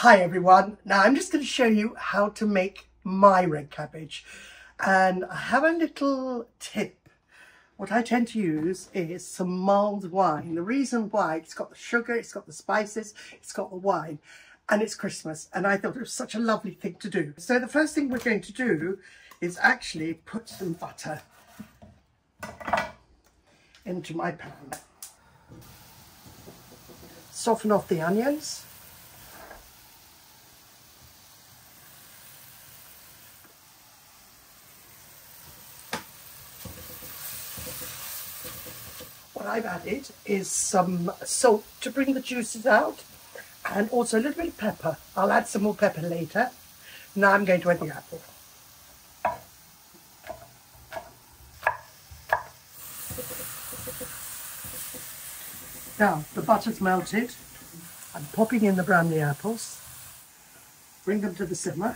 Hi everyone, now I'm just going to show you how to make my red cabbage, and I have a little tip. What I tend to use is some mulled wine. The reason why, it's got the sugar, it's got the spices, it's got the wine, and it's Christmas, and I thought it was such a lovely thing to do. So the first thing we're going to do is actually put some butter into my pan. Soften off the onions. What I've added is some salt to bring the juices out, and also a little bit of pepper. I'll add some more pepper later. Now I'm going to add the apple. Now the butter's melted. I'm popping in the brandy apples. Bring them to the simmer.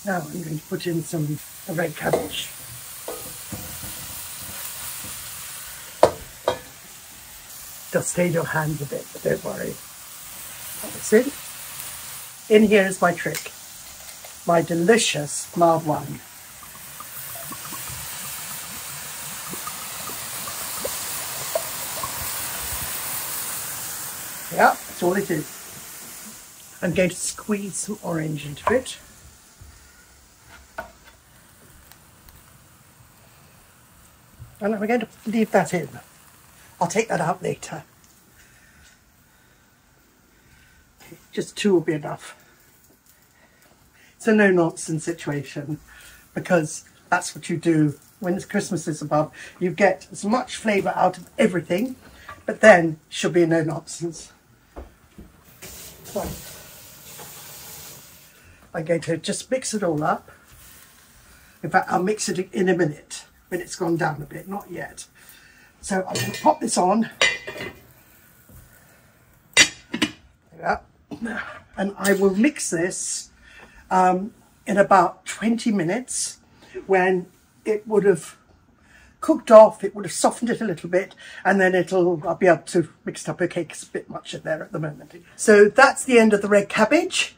Now I'm going to put in some red cabbage. Just stain your hands a bit, but don't worry. That's it. In here is my trick. My delicious mulled wine. Yeah, that's all it is. I'm going to squeeze some orange into it. And I'm going to leave that in. I'll take that out later. Okay, just 2 will be enough. It's a no-nonsense situation, because that's what you do when Christmas is above. You get as much flavour out of everything, but then it should be no-nonsense. So, I'm going to just mix it all up. In fact, I'll mix it in a minute when it's gone down a bit, not yet. So I'm going to pop this on. There we go. And I will mix this in about 20 minutes, when it would have cooked off, it would have softened it a little bit, and then I'll be able to mix it up okay, because it's a bit much in there at the moment. So that's the end of the red cabbage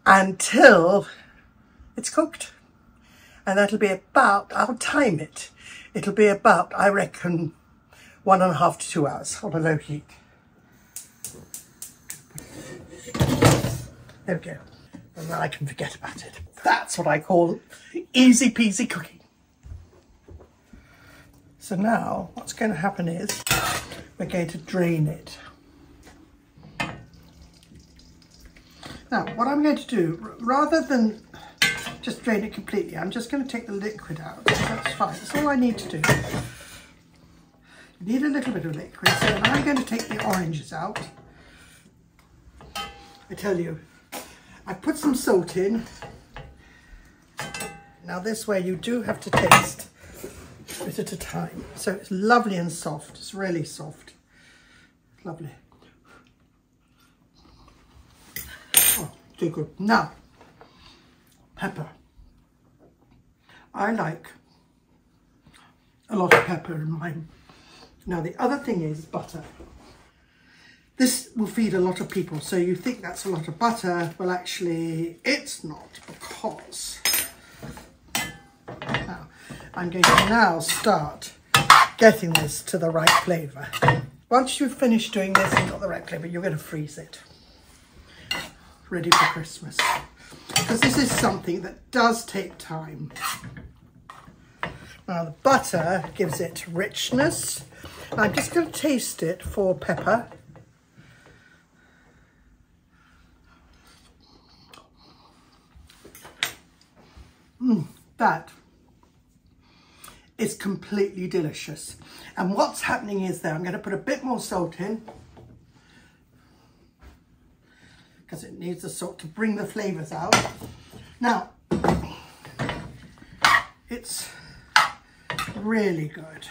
until it's cooked. And that'll be about, I'll time it. It'll be about, I reckon, 1.5 to 2 hours on a low heat. There we go. And then I can forget about it. That's what I call easy peasy cooking. So now what's going to happen is we're going to drain it. Now what I'm going to do, rather than just drain it completely, I'm just going to take the liquid out. That's fine. That's all I need to do. You need a little bit of liquid. So now I'm going to take the oranges out. I tell you, I put some salt in. Now this way you do have to taste a bit at a time. So it's lovely and soft. It's really soft. Lovely. Oh, too good. Now, pepper. I like a lot of pepper in mine. Now the other thing is butter. This will feed a lot of people, so you think that's a lot of butter. Well, actually it's not, because now I'm going to now start getting this to the right flavour. Once you've finished doing this and got the right flavour, you're going to freeze it. Ready for Christmas. Because this is something that does take time. Now the butter gives it richness. I'm just going to taste it for pepper. That is completely delicious. And what's happening is there, I'm going to put a bit more salt in, because it needs the salt to bring the flavours out. Now, it's really good.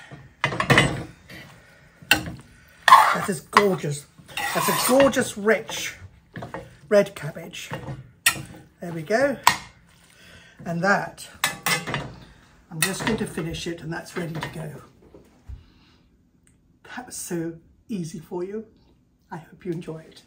That is gorgeous. That's a gorgeous, rich red cabbage. There we go. And that, I'm just going to finish it, and that's ready to go. That was so easy for you. I hope you enjoy it.